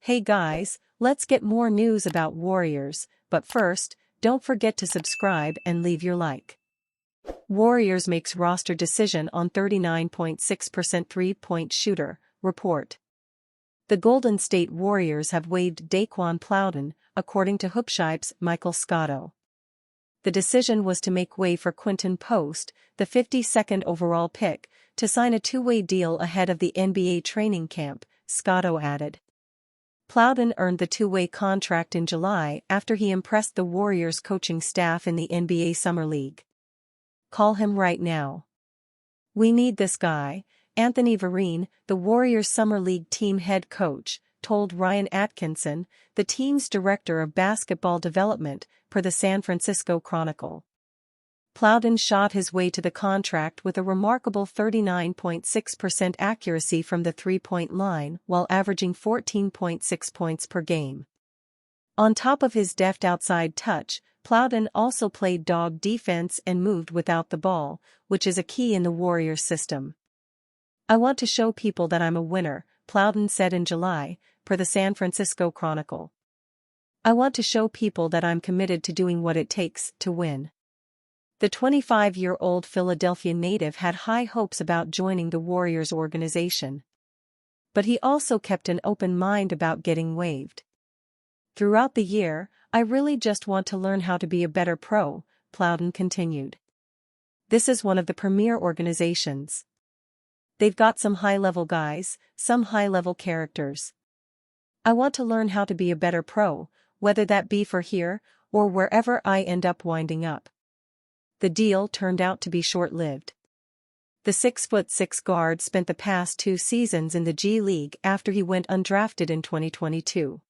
Hey guys, let's get more news about Warriors, but first, don't forget to subscribe and leave your like. Warriors makes roster decision on 39.6% three-point shooter, report. The Golden State Warriors have waived Daquan Plowden, according to Hoopshype's Michael Scotto. The decision was to make way for Quinton Post, the 52nd overall pick, to sign a two-way deal ahead of the NBA training camp, Scotto added. Plowden earned the two-way contract in July after he impressed the Warriors coaching staff in the NBA Summer League. Call him right now. We need this guy, Anthony Vereen, the Warriors Summer League team head coach, told Ryan Atkinson, the team's director of basketball development, per the San Francisco Chronicle. Plowden shot his way to the contract with a remarkable 39.6% accuracy from the three-point line while averaging 14.6 points per game. On top of his deft outside touch, Plowden also played dog defense and moved without the ball, which is a key in the Warriors system. I want to show people that I'm a winner, Plowden said in July, per the San Francisco Chronicle. I want to show people that I'm committed to doing what it takes to win. The 25-year-old Philadelphia native had high hopes about joining the Warriors organization. But he also kept an open mind about getting waived. Throughout the year, I really just want to learn how to be a better pro, Plowden continued. This is one of the premier organizations. They've got some high-level guys, some high-level characters. I want to learn how to be a better pro, whether that be for here, or wherever I end up winding up. The deal turned out to be short-lived. The 6'6" guard spent the past 2 seasons in the G League after he went undrafted in 2022.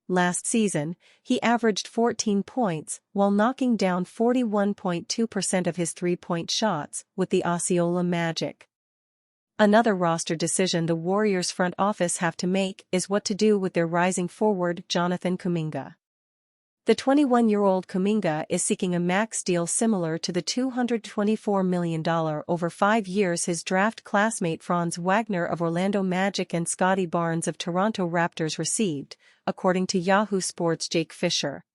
Last season, he averaged 14 points while knocking down 41.2% of his three-point shots with the Osceola Magic. Another roster decision the Warriors front office have to make is what to do with their rising forward Jonathan Kuminga. The 21-year-old Kuminga is seeking a max deal similar to the $224 million over 5 years his draft classmate Franz Wagner of Orlando Magic and Scottie Barnes of Toronto Raptors received, according to Yahoo Sports' Jake Fisher.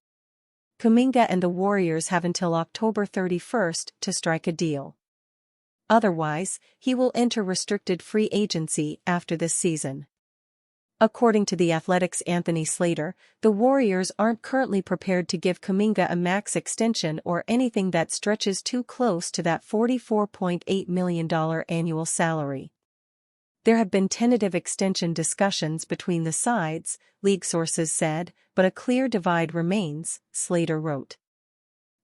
Kuminga and the Warriors have until October 31st to strike a deal. Otherwise, he will enter restricted free agency after this season. According to The Athletic's Anthony Slater, the Warriors aren't currently prepared to give Kuminga a max extension or anything that stretches too close to that $44.8 million annual salary. There have been tentative extension discussions between the sides, league sources said, but a clear divide remains, Slater wrote.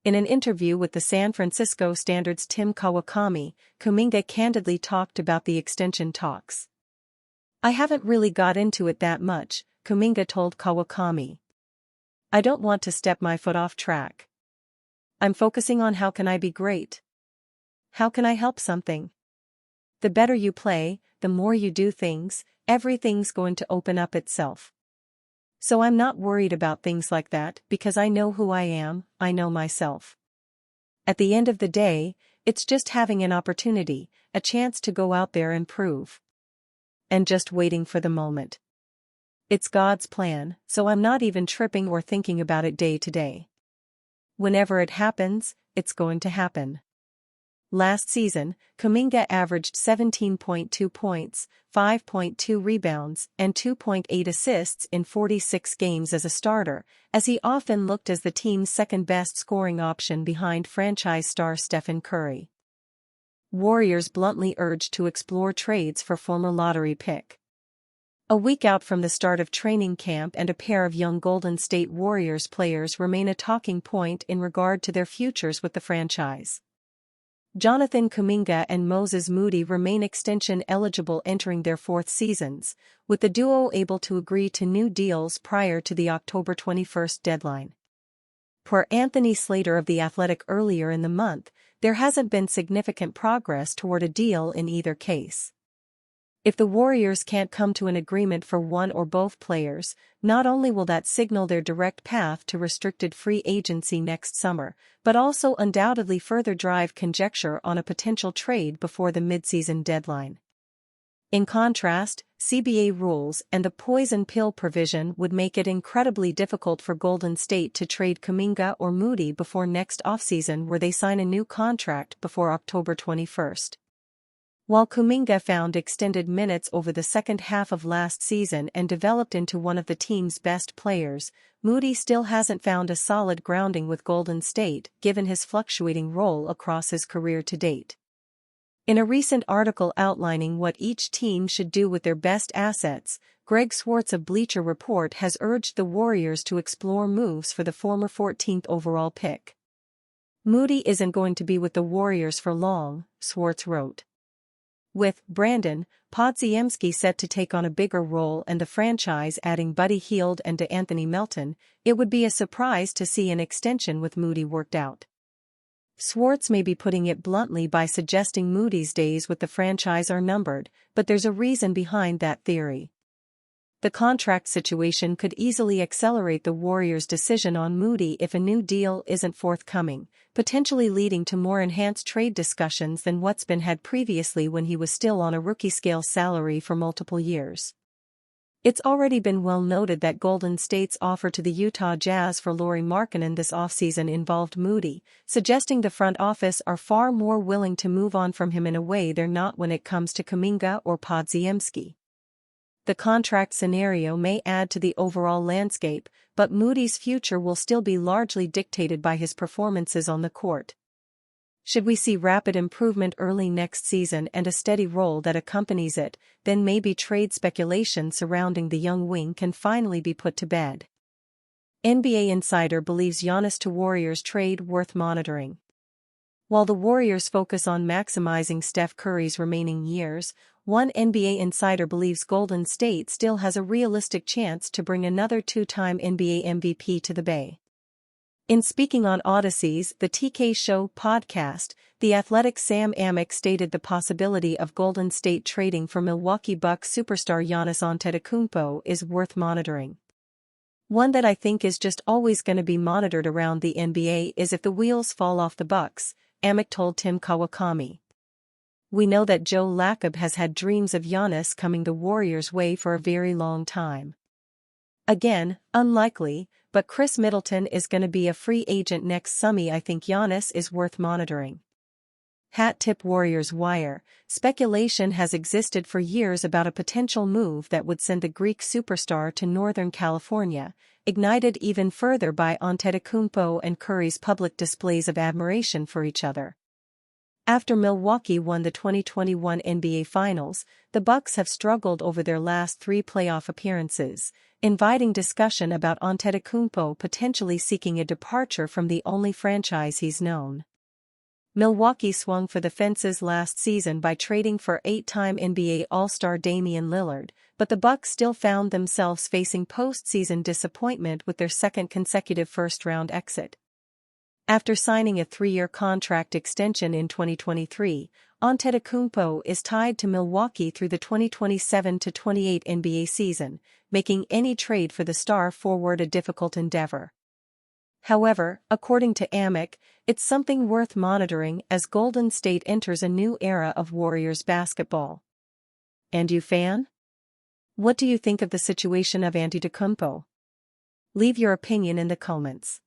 In an interview with the San Francisco Standard's Tim Kawakami, Kuminga candidly talked about the extension talks. I haven't really got into it that much, Kuminga told Kawakami. I don't want to step my foot off track. I'm focusing on how can I be great? How can I help something? The better you play, the more you do things, everything's going to open up itself. So I'm not worried about things like that because I know who I am, I know myself. At the end of the day, it's just having an opportunity, a chance to go out there and prove. And just waiting for the moment. It's God's plan, so I'm not even tripping or thinking about it day to day. Whenever it happens, it's going to happen. Last season, Kuminga averaged 17.2 points, 5.2 rebounds, and 2.8 assists in 46 games as a starter, as he often looked as the team's second-best scoring option behind franchise star Stephen Curry. Warriors bluntly urged to explore trades for former lottery pick. A week out from the start of training camp and a pair of young Golden State Warriors players remain a talking point in regard to their futures with the franchise. Jonathan Kuminga and Moses Moody remain extension eligible entering their 4th seasons, with the duo able to agree to new deals prior to the October 21st deadline. Per Anthony Slater of The Athletic earlier in the month, there hasn't been significant progress toward a deal in either case. If the Warriors can't come to an agreement for one or both players, not only will that signal their direct path to restricted free agency next summer, but also undoubtedly further drive conjecture on a potential trade before the midseason deadline. In contrast, CBA rules and the poison pill provision would make it incredibly difficult for Golden State to trade Kuminga or Moody before next offseason, where they sign a new contract before October 21st. While Kuminga found extended minutes over the second half of last season and developed into one of the team's best players, Moody still hasn't found a solid grounding with Golden State, given his fluctuating role across his career to date. In a recent article outlining what each team should do with their best assets, Greg Swartz of Bleacher Report has urged the Warriors to explore moves for the former 14th overall pick. "Moody isn't going to be with the Warriors for long," Swartz wrote. With Brandon Podziemski set to take on a bigger role and the franchise adding Buddy Hield and Anthony Melton, it would be a surprise to see an extension with Moody worked out. Swartz may be putting it bluntly by suggesting Moody's days with the franchise are numbered, but there's a reason behind that theory. The contract situation could easily accelerate the Warriors' decision on Moody if a new deal isn't forthcoming, potentially leading to more enhanced trade discussions than what's been had previously when he was still on a rookie-scale salary for multiple years. It's already been well noted that Golden State's offer to the Utah Jazz for Lauri Markkanen this offseason involved Moody, suggesting the front office are far more willing to move on from him in a way they're not when it comes to Kuminga or Podziemski. The contract scenario may add to the overall landscape, but Moody's future will still be largely dictated by his performances on the court. Should we see rapid improvement early next season and a steady role that accompanies it, then maybe trade speculation surrounding the young wing can finally be put to bed. NBA Insider believes Giannis to Warriors trade worth monitoring. While the Warriors focus on maximizing Steph Curry's remaining years, one NBA insider believes Golden State still has a realistic chance to bring another two-time NBA MVP to the Bay. In speaking on Odyssey's The TK Show podcast, The Athletic's Sam Amick stated the possibility of Golden State trading for Milwaukee Bucks superstar Giannis Antetokounmpo is worth monitoring. One that I think is just always going to be monitored around the NBA is if the wheels fall off the Bucks, Amick told Tim Kawakami. "We know that Joe Lacob has had dreams of Giannis coming the Warriors' way for a very long time. Again, unlikely, but Chris Middleton is going to be a free agent next summer. I think Giannis is worth monitoring." Hat tip Warriors Wire. Speculation has existed for years about a potential move that would send the Greek superstar to Northern California, ignited even further by Antetekounmpo and Curry's public displays of admiration for each other. After Milwaukee won the 2021 NBA Finals, the Bucks have struggled over their last 3 playoff appearances, inviting discussion about Antetokounmpo potentially seeking a departure from the only franchise he's known. Milwaukee swung for the fences last season by trading for 8-time NBA All-Star Damian Lillard, but the Bucks still found themselves facing postseason disappointment with their second consecutive first-round exit. After signing a 3-year contract extension in 2023, Antetokounmpo is tied to Milwaukee through the 2027-28 NBA season, making any trade for the star forward a difficult endeavor. However, according to Amick, it's something worth monitoring as Golden State enters a new era of Warriors basketball. And you, fan? What do you think of the situation of Antetokounmpo? Leave your opinion in the comments.